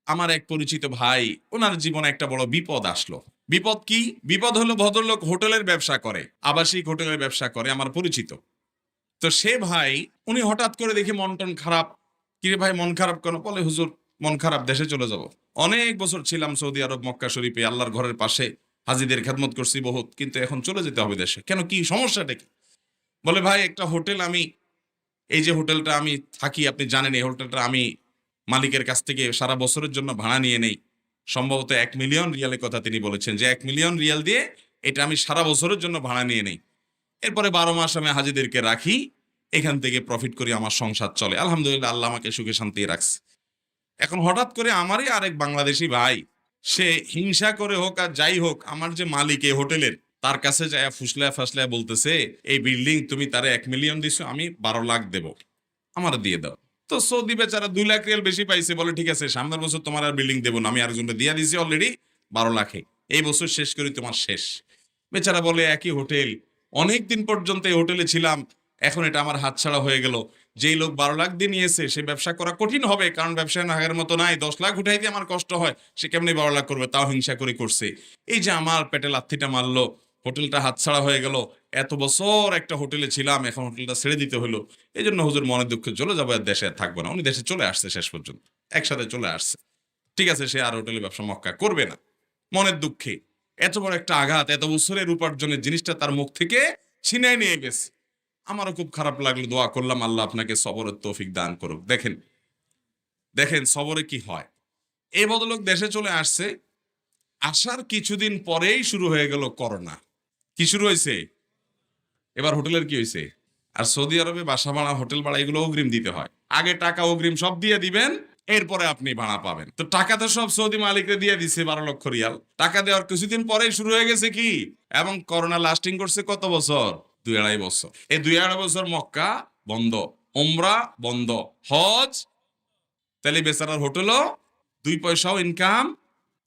আমার এক পরিচিত ভাই, ওনার জীবনে একটা বড় বিপদ আসলো। বিপদ কি? বিপদ হলো, ভদ্রলোক হোটেলের ব্যবসা করে, আবাসিক হোটেলের ব্যবসা করে, আমার পরিচিত। তো সে ভাই, উনি হঠাৎ করে দেখি মন টন খারাপ। কিরে ভাই, মন খারাপ কেন? বলে, হুজুর মন খারাপ, দেশে চলে যাব। অনেক বছর ছিলাম সৌদি আরব, মক্কা শরীফে, আল্লাহর ঘরের পাশে হাজিদের খেদমত করছি বহুত, কিন্তু এখন চলে যেতে হবে দেশে। কেন, কি সমস্যাটা কি? বলে, ভাই একটা হোটেল, আমি এই যে হোটেলটা আমি থাকি, আপনি জানেন এই হোটেলটা আমি মালিকের কাছ থেকে সারা বছরের জন্য ভাড়া নিয়ে নেই। সম্ভবত 1 মিলিয়ন রিয়ালের কথা তিনি বলেছেন, যে 1 মিলিয়ন রিয়াল দিয়ে এটা আমি সারা বছরের জন্য ভাড়া নিয়ে নেই। এরপরে 12 মাস আমি হাজিদেরকে রাখি, এখান থেকে প্রফিট করি, আমার সংসার চলে, আলহামদুলিল্লাহ, আল্লাহ আমাকে সুখে শান্তি রাখছে। এখন হঠাৎ করে আমারই আরেক বাংলাদেশি ভাই, সে হিংসা করে হোক আর যাই হোক, আমার যে মালিক এই হোটেলের, তার কাছে যায় ফুসলায় ফাসলায় বলতেছে, এই বিল্ডিং তুমি তারে 1 মিলিয়ন দিছো, আমি 12 লাখ দেব, আমার দিয়ে দাও। তো সৌদি বেচারা 2 লাখ রিয়াল বেশি পাইছে, বলে ঠিক আছে, সামনের বছর তোমার আর বিল্ডিং দেবো না, আমি আরেকজনকে দিয়ে দিছি অলরেডি 12 লাখে, এই বছর শেষ করি, তোমার শেষ। বেচারা বলে, একই হোটেল, অনেক দিন পর্যন্ত এই হোটেলে ছিলাম, এখন এটা আমার হাতছাড়া হয়ে গেল। যেই লোক 12 লাখ দিয়ে নিয়েছে, সে ব্যবসা করা কঠিন হবে, কারণ ব্যবসায় আগের মতো নাই, 10 লাখ উঠাইতে আমার কষ্ট হয়, সে কেমনি 12 লাখ করবে, তাও হিংসা করে করছে। এই যে আমার পেটে লাথিটা মারলো, হোটেলটা হাতছাড়া হয়ে গেল, এত বছর একটা হোটেলে ছিলাম, এখন হোটেলটা ছেড়ে দিতে হলো। এই জন্য হুজুর মনের দুঃখে চলে যাবো, আর দেশে আর থাকবো না। উনি দেশে চলে আসছে, শেষ পর্যন্ত একসাথে চলে আসছে। ঠিক আছে, সে আর হোটেলে ব্যবসা মক্কা করবে না, মনের দুঃখে। এত বড় একটা আঘাত, এত বছরের উপার্জনের জিনিসটা তার মুখ থেকে ছিনাই নিয়ে গেছে। আমারও খুব খারাপ লাগলো, দোয়া করলাম, আল্লাহ আপনাকে সবরের তৌফিক দান করুক। দেখেন দেখেন সবরে কি হয়। এই ভদ্রলোক দেশে চলে আসছে, আসার কিছুদিন পরেই শুরু হয়ে গেল করোনা। কি শুরু হয়েছে? এবার হোটেলের কি হয়েছে? আর সৌদি আরবে বাসা ভাড়া, হোটেল ভাড়া, এগুলো অগ্রিম দিতে হয়। আগে টাকা অগ্রিম সব দিয়ে দিবেন, এরপরে আপনি ভাড়া পাবেন। তো টাকা তো সব সৌদি মালিকরে দিয়ে দিছে, 12 লক্ষ রিয়াল। টাকা দেওয়ার কিছুদিন পরেই শুরু হয়ে গেছে কি, এবং করোনা লাস্টিং করছে কত বছর? 2-2.5 বছর। এই 2-2.5 বছর মক্কা বন্ধ, উমরা বন্ধ, হজ, তাহলে বেচারার হোটেলও 2 পয়সাও ইনকাম।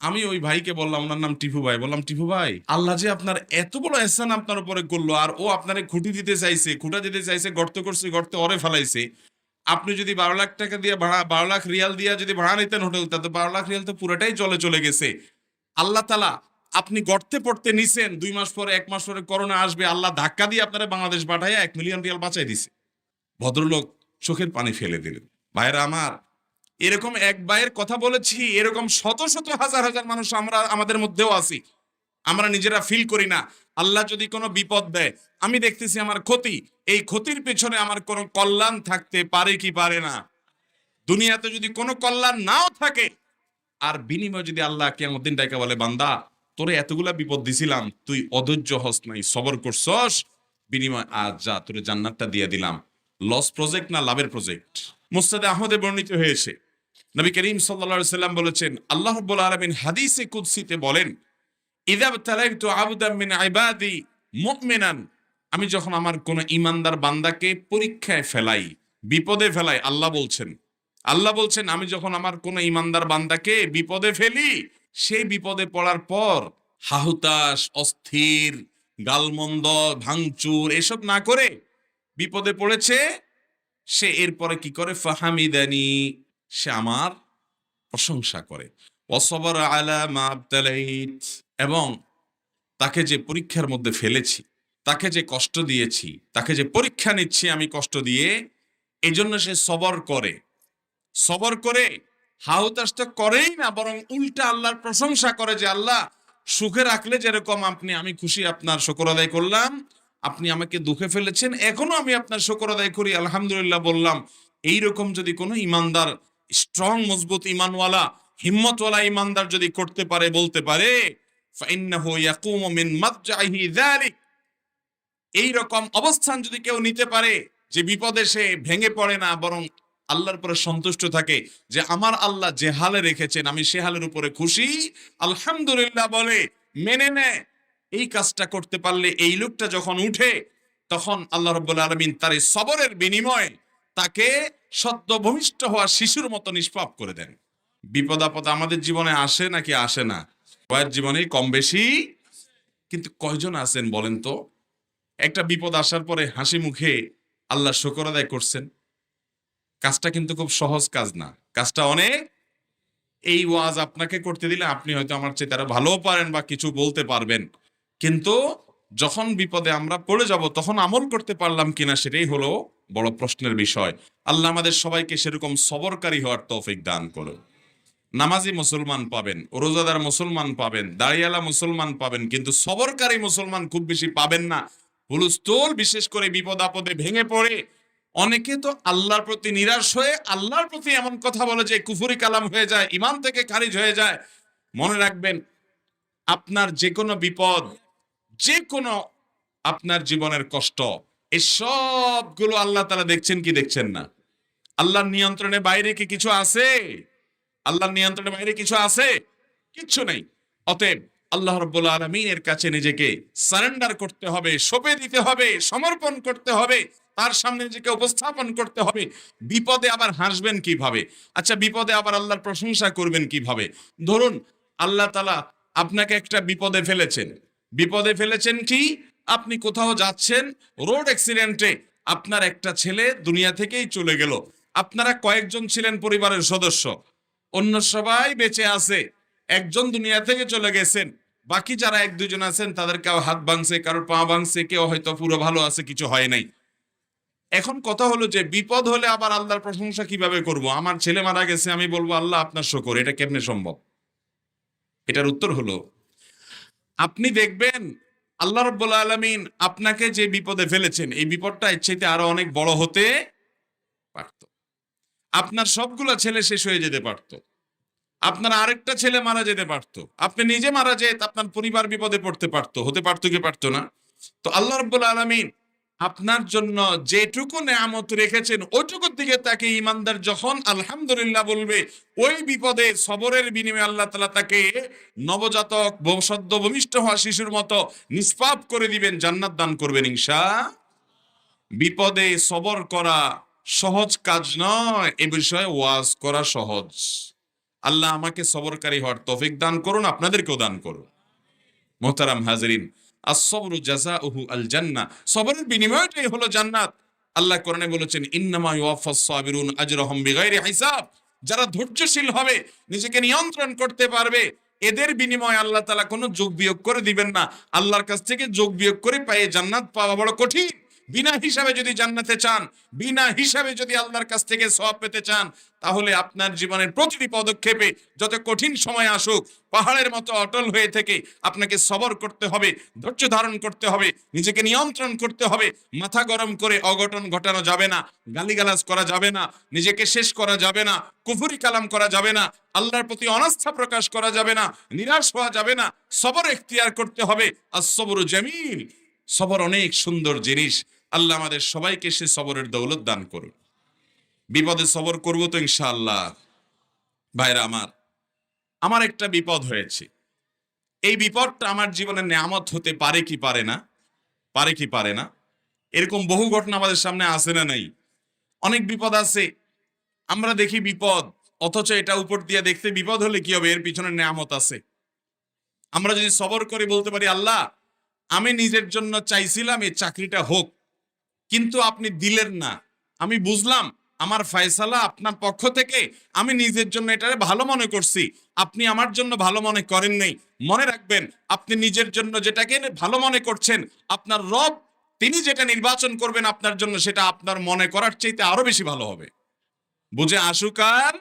আমি ওই ভাইকে বললাম, ওনার নাম টিপু ভাই, বললাম, টিপু ভাই, আল্লাহ যে আপনার এত বড় এহসান আপনার উপরে করলো, আর ও আপনারে খুঁটি দিতে চাইছে, খুঁটা দিতে চাইছে, গর্ত করছে, গর্তে অরে ফেলাইছে। আপনি যদি 12 লাখ টাকা দিয়ে ভাড়া, 12 লাখ রিয়াল দিয়ে যদি ভাড়া নিতেন হোটেলটা, তো 12 লাখ রিয়াল তো পুরোটাই জলে চলে গেছে। আল্লাহ তালা, আপনি গর্তে পড়তে নিছেন, 2 মাস পরে, 1 মাস পরে করোনা আসবে, আল্লাহ ধাক্কা দিয়ে আপনারা বাংলাদেশ পাঠাইয়া 1 মিলিয়ন রিয়াল বাঁচাই দিছে। ভদ্রলোক চোখের পানি ফেলে দিলেন। ভাইরা আমার, এরকম এক ভাইয়ের কথা বলেছি, এরকম শত শত হাজার হাজার মানুষ আমরা আমাদের মধ্যেও আছি, আমরা নিজেরা ফিল করি না। আল্লাহ যদি কোনো বিপদ দেয়, আমি দেখতেছি আমার ক্ষতি, এই ক্ষতির পেছনে আমার কোনো কল্যাণ থাকতে পারে কি পারে না? দুনিয়াতে যদি কোনো কল্যাণ নাও থাকে, আর বিনিময় যদি আল্লাহ কিয়ামত দিন ডাইকা বলে, বান্দা তোরে এতগুলা বিপদ দিছিলাম, তুই অধৈর্য হস নাই, সবর করছস, বিনিময় আজ যা তোরে জান্নাতটা দিয়ে দিলাম। লস প্রজেক্ট না লাভের প্রজেক্ট? মুসনাদে আহমদে বর্ণিত হয়েছে, নবী করিম সাল্লাল্লাহু আলাইহি সাল্লাম বলেছেন, আল্লাহ রাব্বুল আলামিন হাদিসে কুদসিতে বলেন, ইযা বতালাইতু আবদাম মিন ইবাদি মুমিনান, আমি যখন আমার কোন ঈমানদার বান্দাকে পরীক্ষায় ফেলাই, বিপদে ফেলাই, আল্লাহ বলছেন আমি যখন আমার কোন ঈমানদার বান্দাকে বিপদে ফেলি, সেই বিপদে পড়ার পর হাহুতাশ, অস্থির, গালমন্দ, ভাঙচুর এসব না করে, বিপদে পড়েছে, সে এরপরে কি করে? ফাহামিদানি, সে আমার প্রশংসা করে। ওয়াসবার আলা মা আবতালাইত, এবং তাকে যে পরীক্ষার মধ্যে ফেলেছি, তাকে যে কষ্ট দিয়েছি, তাকে যে পরীক্ষা নিচ্ছি আমি কষ্ট দিয়ে, এই জন্য সে সবর করে। সবর করে হাউতাশটা করেই না, বরং উল্টা আল্লাহর প্রশংসা করে, যে আল্লাহ সুখে রাখলে যেরকম আপনি, আমি খুশি, আপনার শুকর আদায় করলাম। আপনি আমাকে দুঃখে ফেলেছেন, এখনো আমি আপনার শুকর আদায় করি, আলহামদুলিল্লাহ বললাম। এইরকম যদি কোনো ইমানদার, স্ট্রং মজবুত ইমানওয়ালা, হিম্মতওয়ালা ইমানদার যদি করতে পারে, বলতে পারে, ফাইন্নাহু ইয়াকুমু মিন মাদজাহি যালিক, এইরকম অবস্থান যদি কেউ নিতে পারে, যে বিপদে সে ভেঙে পড়ে না, বরং আল্লাহর উপরে সন্তুষ্ট থাকে, যে আমার আল্লাহ যে হালে রেখেছেন আমি সে হালের উপরে খুশি, আলহামদুলিল্লাহ বলে মেনে নেয়, এই কাজটা করতে পারলে, এই লোকটা যখন উঠে, তখন আল্লাহ রাব্বুল আলামিন তার এই সবরের বিনিময়ে তাকে সদ্য ভূমিষ্ঠ হওয়া শিশুর মতো নিষ্পাপ করে দেন। বিপদ আপদ আমাদের জীবনে আসে নাকি আসে না? সবার জীবনে কম বেশি। কিন্তু কয়জন আছেন বলেন তো, একটা বিপদ আসার পরে হাসি মুখে আল্লাহ শুকর আদায় করছেন? কাজটা কিন্তু খুব সহজ কাজ না, কাজটা অনেক এই ওয়াজ আপনাকে করতে দিলে আপনি হয়তো আমার চেয়ে তারা ভালো পারেন বা কিছু বলতে পারবেন, কিন্তু যখন বিপদে আমরা পড়ে যাব তখন আমল করতে পারলাম কিনা সেটাই হলো বড় প্রশ্নের বিষয়। আল্লাহ আমাদের সবাইকে সেরকম সবরকারী হওয়ার তৌফিক দান করুন। নামাজি মুসলমান পাবেন, রোজাদার মুসলমান পাবেন, দাড়িয়ালা মুসলমান পাবেন, কিন্তু সবরকারী মুসলমান খুব বেশি পাবেন না। হুলস্থুল, বিশেষ করে বিপদ আপদে ভেঙে পড়ে অনেকে তো আল্লাহর প্রতি নিরাশ হয়ে আল্লাহর প্রতি এমন কথা বলে যে কুফরি কালাম হয়ে যায়, ইমান থেকে খারিজ হয়ে যায়। মনে রাখবেন, আপনার যে কোনো বিপদ, যে কোনো আপনার জীবনের কষ্ট, এই সবগুলো আল্লাহ তাআলা দেখছেন কি দেখছেন না? আল্লাহর নিয়ন্ত্রণের বাইরে কি কিছু আছে? আল্লাহর নিয়ন্ত্রণের বাইরে কিছু আছে? কিচ্ছু নেই। অতএব আল্লাহ রাব্বুল আলামিনের কাছে নিজেকে সারেন্ডার করতে হবে, সঁপে দিতে হবে, সমর্পণ করতে হবে, তার সামনে নিজেকে উপস্থাপন করতে হবে। বিপদে আবার হাসবেন কিভাবে? আচ্ছা, বিপদে আবার আল্লাহর প্রশংসা করবেন কিভাবে? ধরুন আল্লাহ তাআলা আপনাকে একটা বিপদে ফেলেছেন। বিপদে ফেলেছেন কি? আপনি কোথাও যাচ্ছেন, রোড অ্যাক্সিডেন্টে আপনার একটা ছেলে দুনিয়া থেকেই চলে গেল। আপনারা কয়েকজন ছিলেন পরিবারের সদস্য, অন্য সবাই বেঁচে আছে, একজন দুনিয়া থেকে চলে গেছেন, বাকি যারা এক দুজন আছেন তাদের কেউ হাত ভাঙছে, কারোর পা ভাঙছে, কেউ হয়তো পুরো ভালো আছে, কিছু হয় নাই। এখন কথা হলো যে বিপদ হলে আবার আল্লাহর প্রশংসা কিভাবে করব? আমার ছেলে মারা গেছে, আমি বলবো আল্লাহ আপনার শুকর, এটা কেমনে সম্ভব? এটার উত্তর হলো, আপনি দেখবেন আল্লাহ রাব্বুল আলামিন আপনাকে যে বিপদে ফেলেছেন, এই বিপদটা এর চাইতে আরো অনেক বড় হতে পারত। আপনার সবগুলো ছেলে শেষ হয়ে যেতে পারতো, আপনার আরেকটা ছেলে মারা যেতে পারতো, আপনি নিজে মারা যেত, আপনার পরিবার বিপদে পড়তে পারতো, হতে পারতো কি পারতো না? তো আল্লাহ রাব্বুল আলামিন আপনার জন্য যেটুকু নেয়ামত রেখেছেন ওইটুকুর দিকে তাকে ইমানদার যখন আলহামদুলিল্লাহ বলবে, ওই বিপদে সবরের বিনিময়ে আল্লাহ তাআলা তাকে নবজাতক সদ্য ভূমিষ্ঠ হওয়া শিশুর মতো নিষ্পাপ করে দিবেন, জান্নাত দান করবেন ইনশাআল্লাহ। বিপদে সবর করা সহজ কাজ নয়, এ বিষয়ে ওয়াজ করা সহজ। আল্লাহ আমাকে সবরকারী হওয়ার তৌফিক দান করুন, আপনাদেরকেও দান করুন। মোহতারাম হাজরিন, আস-সবরু জাযাউহু আল জান্নাহ, সবরের বিনিময়টাই হলো জান্নাত। আল্লাহ কোরআনে বলেছেন, ইন্নামা ইউওয়াফাস সাবিরুন আজরাহুম বিগাইরি হিসাব। যারা ধৈর্যশীল হবে, নিজেকে নিয়ন্ত্রণ করতে পারবে, এদের বিনিময়ে আল্লাহ তাআলা কোনো যোগ বিয়োগ করে দিবেন না। আল্লাহর কাছ থেকে যোগ বিয়োগ করে পেয়ে জান্নাত পাওয়া বড় কঠিন। বিনা হিসাবে যদি জান্নাতে চান, বিনা হিসাবে যদি আল্লাহর কাছ থেকে সওয়াব পেতে চান, তাহলে আপনার জীবনের প্রতিটি পদক্ষেপে যত কঠিন সময় আসুক, পাহাড়ের মতো অটল হয়ে থেকে আপনাকে সবর করতে হবে, ধৈর্য ধারণ করতে হবে, নিজেকে নিয়ন্ত্রণ করতে হবে। মাথা গরম করে অঘটন ঘটানো যাবে না, গালিগালাজ করা যাবে না, নিজেকে শেষ করা যাবে না, কুফরি কালাম করা যাবে না, আল্লাহর প্রতি অনাস্থা প্রকাশ করা যাবে না, নিরাশ হওয়া যাবে না। সবর এখতিয়ার করতে হবে। আস-সবরু জামিল, সবর অনেক সুন্দর জিনিস। আল্লাহ আমাদের সবাইকে সে সবরের দৌলত দান করুন। বিপদে সবর করবো তো ইনশাআল্লাহ। ভাইরা আমার, আমার একটা বিপদ হয়েছে। এই বিপদটা আমার জীবনের নেয়ামত হতে পারে কি পারে না? পারে কি পারে না? এরকম বহু ঘটনা আমাদের সামনে আসে না নাই? অনেক বিপদ আছে, আমরা দেখি বিপদ, অথচ এটা উপর দিয়ে দেখতে বিপদ হলে কি হবে, এর পিছনে নেয়ামত আছে। আমরা যদি সবর করে বলতে পারি, আল্লাহ আমি নিজের জন্য চাইছিলাম এই চাকরিটা হোক, কিন্তু আপনি দিলেন না, আমি বুঝলাম আমার ফয়সালা আপনার পক্ষ থেকে, আমি নিজের জন্য এটারে ভালো মনে করছি, আপনি আমার জন্য ভালো মনে করেন নাই। মনে রাখবেন, আপনি নিজের জন্য যেটাকে ভালো মনে করছেন, আপনার রব তিনি যেটা নির্বাচন করবেন আপনার জন্য, সেটা আপনার মনে করার চাইতে আরো বেশি ভালো হবে। বুঝে আসুক আর